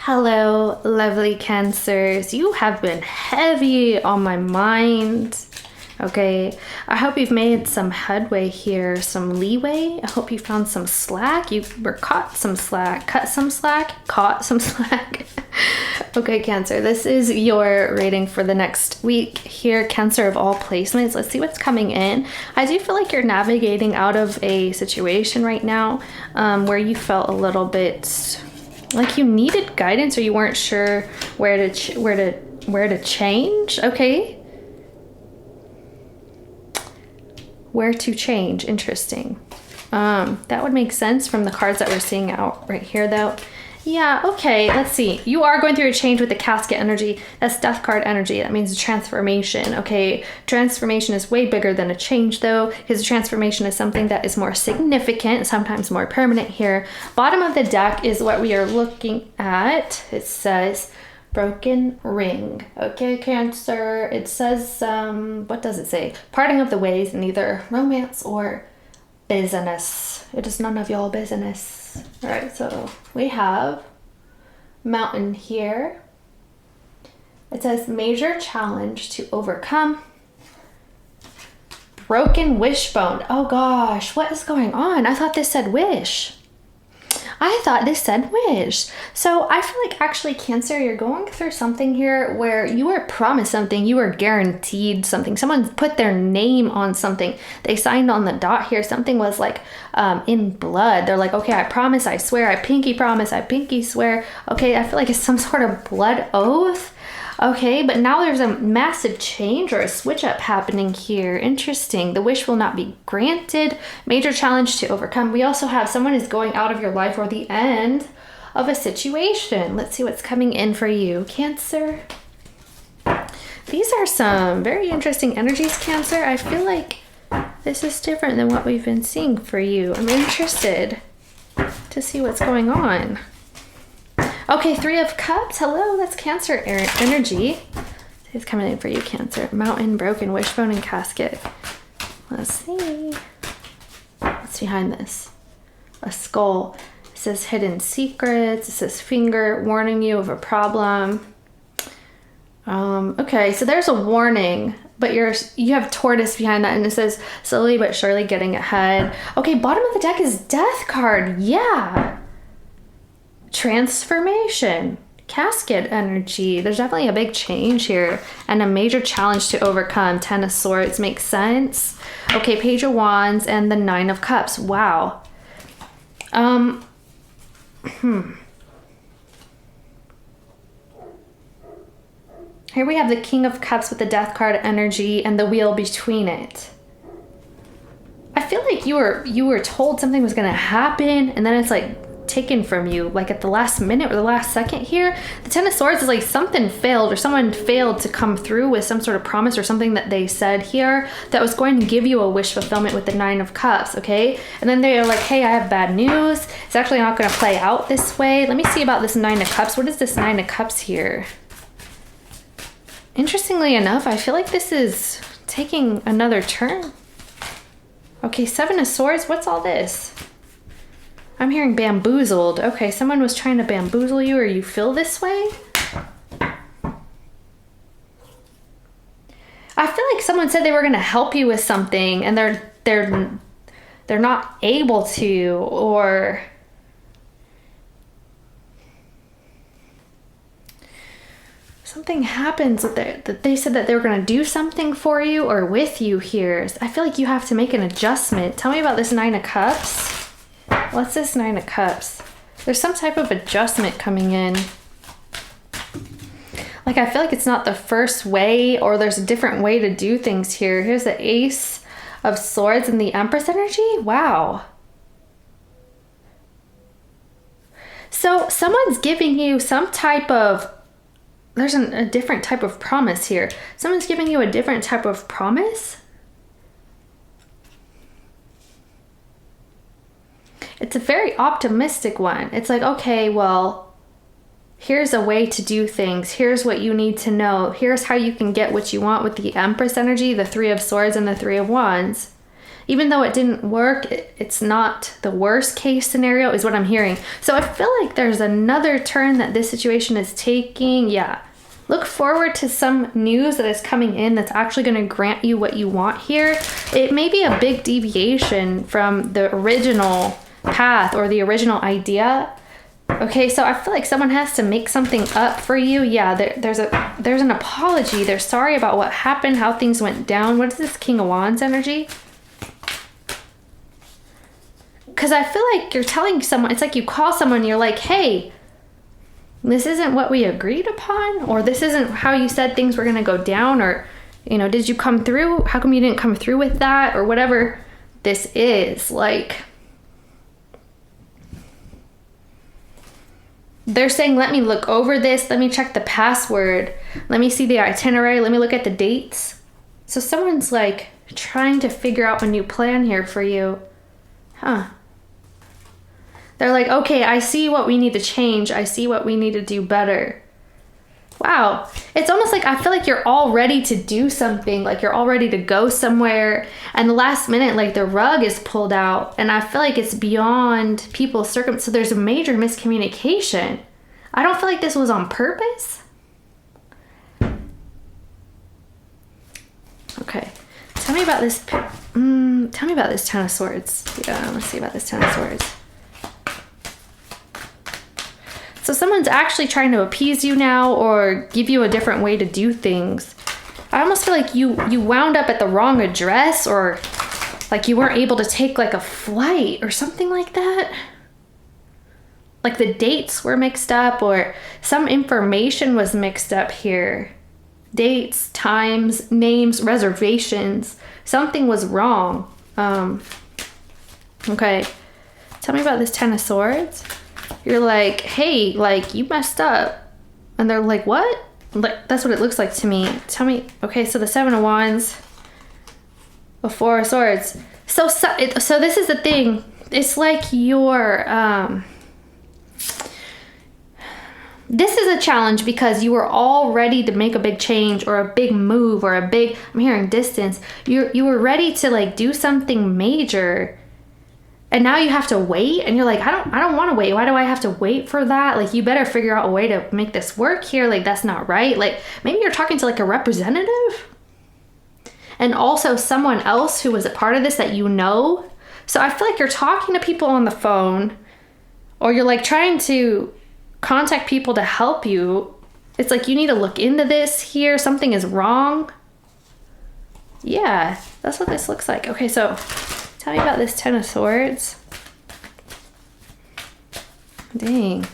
Hello, lovely Cancers. You have been heavy on my mind. Okay, I hope you've made some headway here, some leeway. I hope you found some slack. You were caught some slack, cut some slack, caught some slack. Okay, Cancer, this is your rating for the next week here, Cancer of all placements. Let's see what's coming in. I do feel like you're navigating out of a situation right now where you felt a little bit like you needed guidance or you weren't sure where to change. Okay. Where to change. Interesting. That would make sense from the cards that we're seeing out right here though. Yeah, okay, let's see. You are going through a change with the casket energy. That's death card energy. That means transformation, okay? Transformation is way bigger than a change though, because transformation is something that is more significant, sometimes more permanent here. Bottom of the deck is what we are looking at. It says broken ring. Okay, Cancer. It says, what does it say? Parting of the ways in either romance or business. It is none of y'all business. All right, so we have mountain here. It says major challenge to overcome. Broken wishbone. Oh gosh, what is going on? I thought this said wish. I thought this said wish. So I feel like actually, Cancer, you're going through something here where you were promised something, you were guaranteed something. Someone put their name on something. They signed on the dot here. Something was like in blood. They're like, okay, I promise, I swear, I pinky promise, I pinky swear. Okay, I feel like it's some sort of blood oath. Okay, but now there's a massive change or a switch up happening here. Interesting. The wish will not be granted. Major challenge to overcome. We also have someone is going out of your life or the end of a situation. Let's see what's coming in for you, Cancer. These are some very interesting energies, Cancer. I feel like this is different than what we've been seeing for you. I'm interested to see what's going on. Okay, Three of Cups. Hello, that's Cancer energy. It's coming in for you, Cancer. Mountain, broken wishbone, and casket. Let's see. What's behind this? A skull. It says hidden secrets. It says finger, warning you of a problem. Okay, so there's a warning, but you have tortoise behind that, and it says slowly but surely getting ahead. Okay, bottom of the deck is death card. Yeah. Transformation, casket energy. There's definitely a big change here and a major challenge to overcome. Ten of Swords makes sense. Okay, Page of Wands and the Nine of Cups. Wow. Here we have the King of Cups with the Death card energy and the Wheel between it. I feel like you were told something was going to happen and then it's like taken from you like at the last minute or the last second here. The Ten of Swords is like something failed or someone failed to come through with some sort of promise or something that they said here that was going to give you a wish fulfillment with the Nine of Cups, okay? And then they're like, hey, I have bad news. It's actually not going to play out this way. Let me see about this Nine of Cups. What is this Nine of Cups here? Interestingly enough, I feel like this is taking another turn. Okay, Seven of Swords. What's all this? I'm hearing bamboozled. Okay, someone was trying to bamboozle you or you feel this way? I feel like someone said they were going to help you with something and they're not able to, or something happens that they said that they were going to do something for you or with you here. I feel like you have to make an adjustment. Tell me about this Nine of Cups. What's this Nine of Cups? There's some type of adjustment coming in. Like, I feel like it's not the first way or there's a different way to do things here. Here's the Ace of Swords and the Empress energy. Wow. So someone's giving you some type of, there's a different type of promise here. Someone's giving you a different type of promise. It's a very optimistic one. It's like, okay, well, here's a way to do things. Here's what you need to know. Here's how you can get what you want with the Empress energy, the Three of Swords and the Three of Wands. even though it didn't work, it's not the worst case scenario is what I'm hearing. So I feel like there's another turn that this situation is taking. Yeah. Look forward to some news that is coming in that's actually going to grant you what you want here. It may be a big deviation from the original path or the original idea. Okay, so I feel like someone has to make something up for you. Yeah, there's an apology. They're sorry about what happened, how things went down. What is this King of Wands energy? Because I feel like you're telling someone, it's like you call someone, you're like, hey, this isn't what we agreed upon, or this isn't how you said things were going to go down, or, you know, did you come through? How come you didn't come through with that? Or whatever this is, like, they're saying, let me look over this. Let me check the password. Let me see the itinerary. Let me look at the dates. So someone's like trying to figure out a new plan here for you. Huh. They're like, okay, I see what we need to change. I see what we need to do better. Wow. It's almost like I feel like you're all ready to do something, like you're all ready to go somewhere. And the last minute, like the rug is pulled out. And I feel like it's beyond people's circumstances. So there's a major miscommunication. I don't feel like this was on purpose. Okay. Tell me about this. Tell me about this Ten of Swords. Yeah, let's see about this Ten of Swords. So someone's actually trying to appease you now or give you a different way to do things. I almost feel like you wound up at the wrong address, or like you weren't able to take like a flight or something like that. Like the dates were mixed up, or some information was mixed up here. Dates, times, names, reservations. Something was wrong. Okay. Tell me about this Ten of Swords. You're like, hey, like, you messed up. And they're like, what? Like, that's what it looks like to me. Tell me. Okay, so the Seven of Wands. The Four of Swords. So this is the thing. It's like you're, this is a challenge because you were all ready to make a big change or a big move or a big, I'm hearing distance. You were ready to, like, do something major. And now you have to wait, and you're like, I don't want to wait. Why do I have to wait for that? Like, you better figure out a way to make this work here. Like, that's not right. Like, maybe you're talking to like a representative and also someone else who was a part of this that you know. So I feel like you're talking to people on the phone, or you're like trying to contact people to help you. It's like you need to look into this here. Something is wrong. Yeah, that's what this looks like. Okay, so tell me about this Ten of Swords. Dang.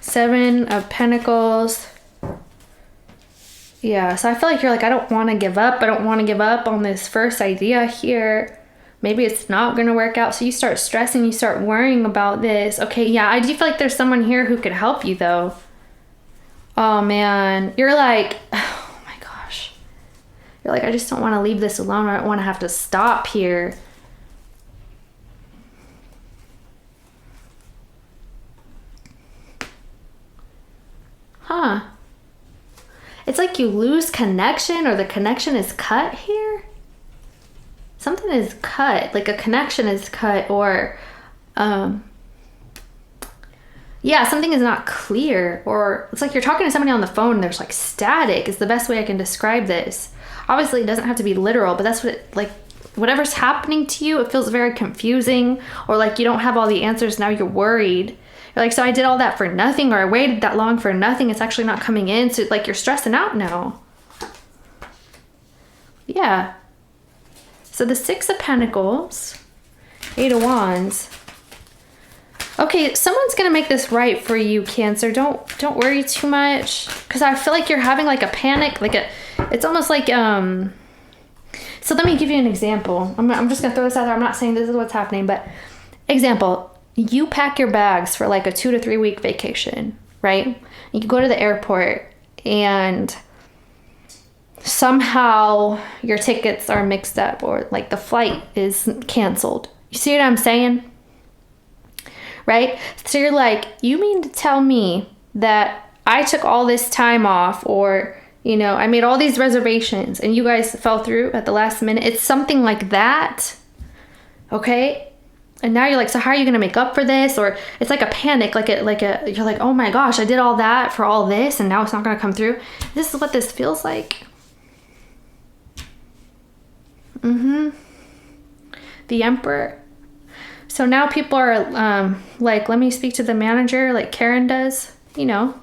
Seven of Pentacles. Yeah, so I feel like you're like, I don't want to give up. I don't want to give up on this first idea here. Maybe it's not going to work out. So you start stressing, you start worrying about this. Okay, yeah, I do feel like there's someone here who could help you though. Oh man, you're like, oh my gosh. You're like, I just don't want to leave this alone. I don't want to have to stop here. Huh. It's like you lose connection, or the connection is cut here. Something is cut, like a connection is cut, or yeah, something is not clear, or it's like you're talking to somebody on the phone and there's like static is the best way I can describe this. Obviously it doesn't have to be literal, but that's what it, like, whatever's happening to you, it feels very confusing, or like you don't have all the answers. Now you're worried. You're like, so I did all that for nothing, or I waited that long for nothing. It's actually not coming in. So like you're stressing out now. Yeah. So the Six of Pentacles, Eight of Wands. Okay, someone's gonna make this right for you, Cancer. Don't worry too much, because I feel like you're having like a panic, it's almost like So let me give you an example. I'm just gonna throw this out there. I'm not saying this is what's happening, but example. You pack your bags for like a 2 to 3 week vacation, right? You go to the airport and somehow your tickets are mixed up, or like the flight is canceled. You see what I'm saying? Right? So you're like, you mean to tell me that I took all this time off, or You know, I made all these reservations and you guys fell through at the last minute. It's something like that. Okay? And now you're like, so how are you going to make up for this? Or it's like a panic, you're like, oh my gosh, I did all that for all this and now it's not going to come through. This is what this feels like. The Emperor. So now people are like, let me speak to the manager like Karen does, you know.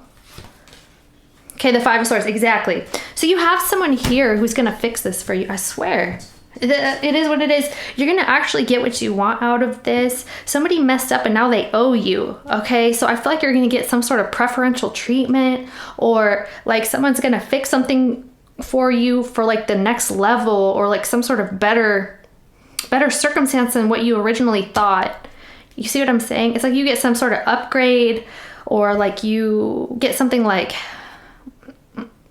Okay, the Five of Swords, exactly. So you have someone here who's going to fix this for you, I swear. It is what it is. You're going to actually get what you want out of this. Somebody messed up and now they owe you, okay? So I feel like you're going to get some sort of preferential treatment, or like someone's going to fix something for you for like the next level, or like some sort of better circumstance than what you originally thought. You see what I'm saying? It's like you get some sort of upgrade, or like you get something like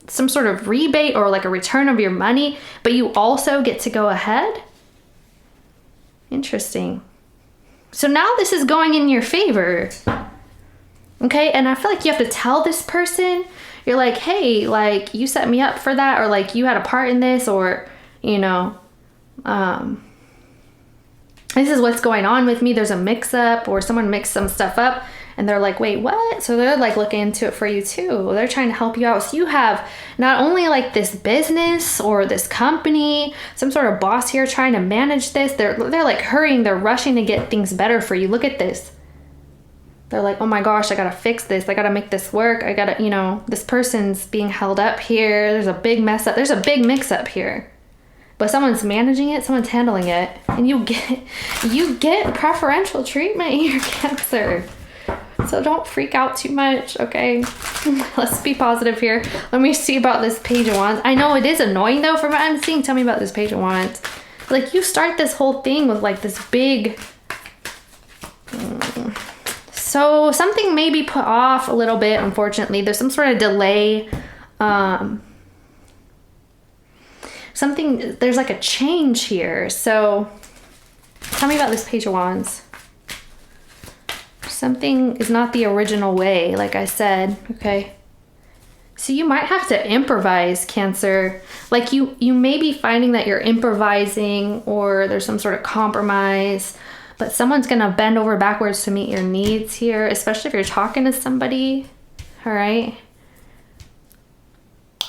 some sort of rebate or like a return of your money, but you also get to go ahead. Interesting. So now this is going in your favor. Okay, and I feel like you have to tell this person, you're like, hey, like you set me up for that, or like you had a part in this, or, you know, this is what's going on with me. There's a mix up, or someone mixed some stuff up. And they're like, wait, what? So they're like looking into it for you too. They're trying to help you out. So you have not only like this business or this company, some sort of boss here trying to manage this. They're like hurrying. They're rushing to get things better for you. Look at this. They're like, oh my gosh, I got to fix this. I got to make this work. I got to, you know, this person's being held up here. There's a big mess up. There's a big mix up here. But someone's managing it. Someone's handling it. And you get preferential treatment here, Cancer. So don't freak out too much, okay? Let's be positive here. Let me see about this Page of Wands. I know it is annoying though from what I'm seeing. Tell me about this Page of Wands. Like you start this whole thing with like this big... So something may be put off a little bit, unfortunately. There's some sort of delay. There's like a change here. So tell me about this Page of Wands. Something is not the original way, like I said, okay? So you might have to improvise, Cancer. Like you may be finding that you're improvising, or there's some sort of compromise, but someone's gonna bend over backwards to meet your needs here, especially if you're talking to somebody, all right?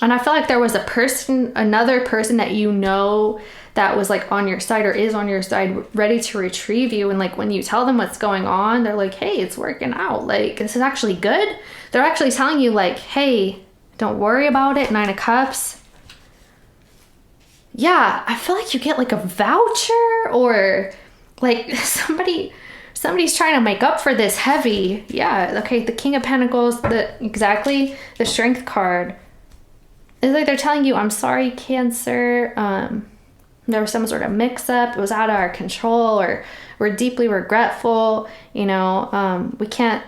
And I feel like there was another person that you know that was like on your side, or is on your side, ready to retrieve you. And like when you tell them what's going on, they're like, hey, it's working out. Like this is actually good. They're actually telling you like, hey, don't worry about it. 9 of Cups. Yeah, I feel like you get like a voucher, or like somebody's trying to make up for this heavy. Yeah, okay, the King of Pentacles, the Strength card. It's like they're telling you, I'm sorry, Cancer. There was some sort of mix-up. It was out of our control, or we're deeply regretful. You know, we can't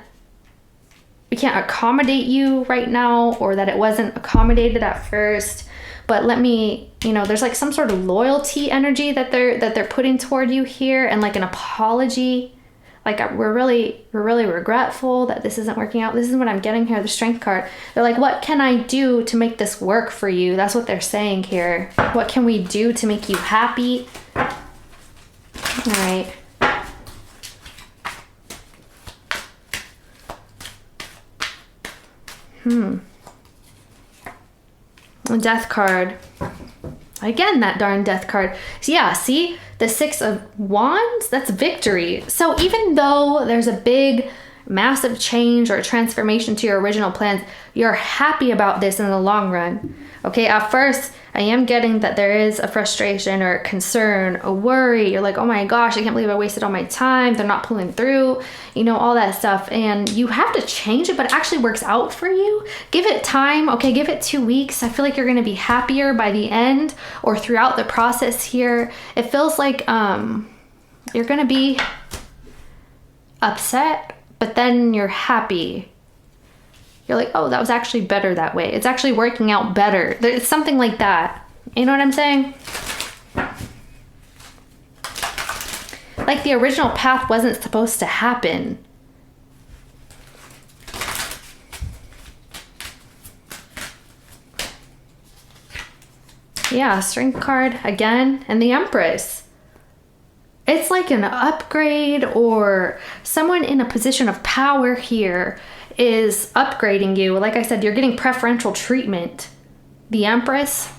accommodate you right now, or that it wasn't accommodated at first. But let me, you know, there's like some sort of loyalty energy that they're putting toward you here, and like an apology. Like we're really regretful that this isn't working out. This is what I'm getting here, the Strength card. They're like, what can I do to make this work for you? That's what they're saying here. What can we do to make you happy? All right. Death card. Again, that darn Death card. So yeah, see? The 6 of Wands, that's victory. So even though there's a big, massive change or transformation to your original plans, you're happy about this in the long run. Okay, at first, I am getting that there is a frustration or a concern, a worry. You're like, oh my gosh, I can't believe I wasted all my time. They're not pulling through, you know, all that stuff. And you have to change it, but it actually works out for you. Give it time. Okay, give it 2 weeks. I feel like you're going to be happier by the end or throughout the process here. It feels like you're going to be upset, but then you're happy. You're like, oh, that was actually better that way. It's actually working out better. It's something like that. You know what I'm saying? Like the original path wasn't supposed to happen. Yeah, Strength card again, and the Empress. It's like an upgrade, or someone in a position of power here is upgrading you. Like I said, you're getting preferential treatment. The Empress.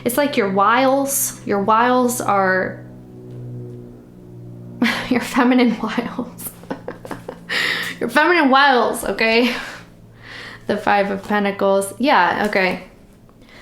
It's like your wiles. Your wiles are your feminine wiles. Your feminine wiles, okay? The Five of Pentacles. Yeah, okay.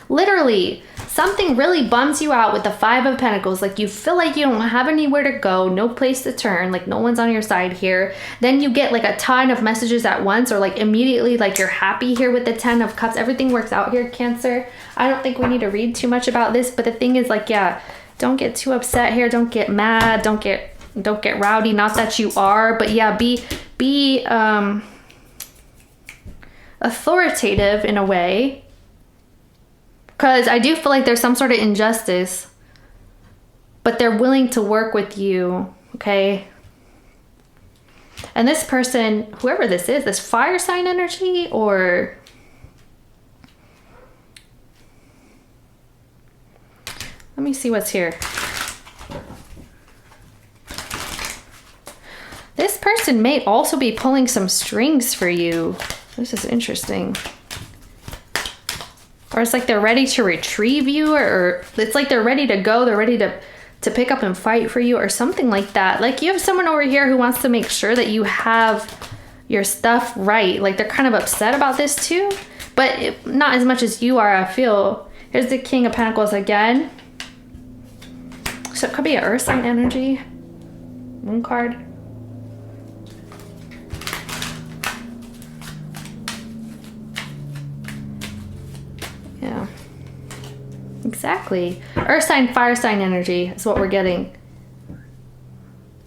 Literally, something really bums you out with the Five of Pentacles. Like you feel like you don't have anywhere to go, no place to turn, like no one's on your side here. Then you get like a ton of messages at once, or like immediately like you're happy here with the Ten of Cups. Everything works out here, Cancer. I don't think we need to read too much about this, but the thing is like, yeah, don't get too upset here. Don't get mad. Don't get rowdy. Not that you are, but yeah, be authoritative in a way. Because I do feel like there's some sort of injustice, but they're willing to work with you, okay? And this person, whoever this is, this fire sign energy, or... Let me see what's here. This person may also be pulling some strings for you. This is interesting. Or it's like they're ready to retrieve you, or it's like they're ready to go. They're ready to pick up and fight for you, or something like that. Like you have someone over here who wants to make sure that you have your stuff right. Like they're kind of upset about this too, but not as much as you are, I feel. Here's the King of Pentacles again. So it could be an earth sign energy. One card. Yeah, exactly. Earth sign, fire sign energy is what we're getting.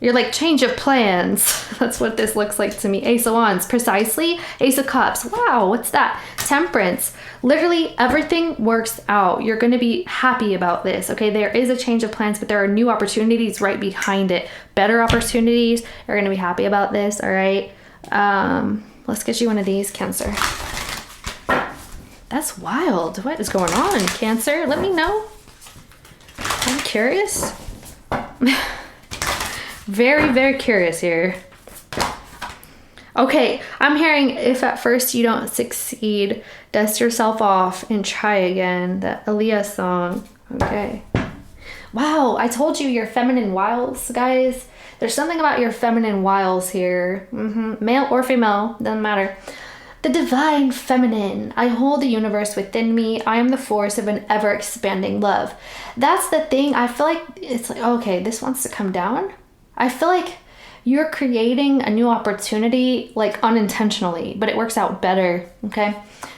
You're like, change of plans. That's what this looks like to me. Ace of Wands, precisely. Ace of Cups. Wow, what's that? Temperance. Literally everything works out. You're going to be happy about this, okay? There is a change of plans, but there are new opportunities right behind it. Better opportunities. You're going to be happy about this, all right? Let's get you one of these, Cancer. That's wild. What is going on, Cancer? Let me know. I'm curious. Very, very curious here. Okay, I'm hearing if at first you don't succeed, dust yourself off and try again. The Aaliyah song. Okay. Wow, I told you your feminine wiles, guys. There's something about your feminine wiles here. Male or female, doesn't matter. The divine feminine. I hold the universe within me. I am the force of an ever-expanding love. That's the thing. I feel like it's like, okay, this wants to come down. I feel like you're creating a new opportunity, like unintentionally, but it works out better, okay?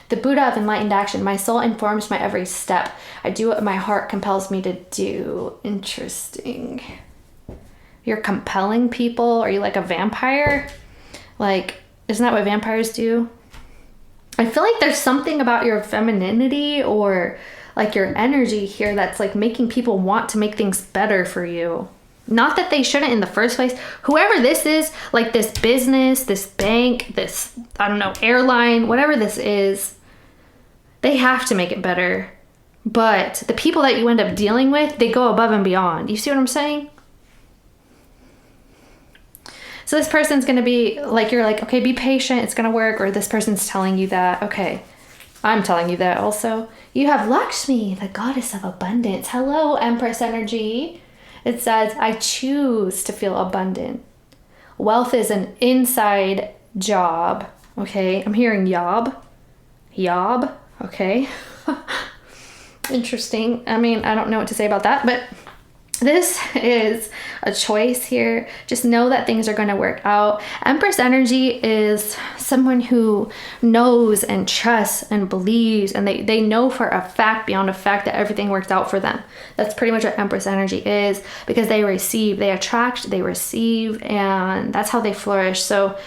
The Buddha of enlightened action. My soul informs my every step. I do what my heart compels me to do. Interesting. You're compelling people? Are you like a vampire? Like, isn't that what vampires do? I feel like there's something about your femininity or like your energy here that's like making people want to make things better for you. Not that they shouldn't in the first place. Whoever this is, like this business, this bank, this, I don't know, airline, whatever this is, they have to make it better. But the people that you end up dealing with, they go above and beyond. You see what I'm saying? So this person's going to be like, you're like, okay, be patient. It's going to work. Or this person's telling you that. Okay, I'm telling you that also. You have Lakshmi, the goddess of abundance. Hello, Empress energy. It says, I choose to feel abundant. Wealth is an inside job. Okay, I'm hearing yob. Yob. Okay. Interesting. I mean, I don't know what to say about that, but this is a choice here. Just know that things are going to work out. Empress energy is someone who knows and trusts and believes, and they know for a fact, beyond a fact, that everything works out for them. That's pretty much what Empress energy is, because they receive, they attract, they receive, and that's how they flourish. So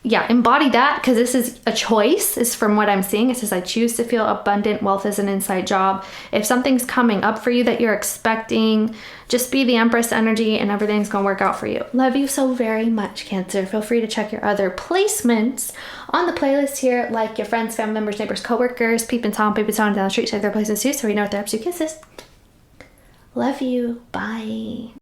yeah, embody that, because this is a choice, is from what I'm seeing. It says, I choose to feel abundant. Wealth is an inside job. If something's coming up for you that you're expecting, just be the Empress energy and everything's going to work out for you. Love you so very much, Cancer. Feel free to check your other placements on the playlist here, like your friends, family members, neighbors, coworkers, peeping Tom down the street, check their placements too, so we know what they're up to. Kisses. Love you. Bye.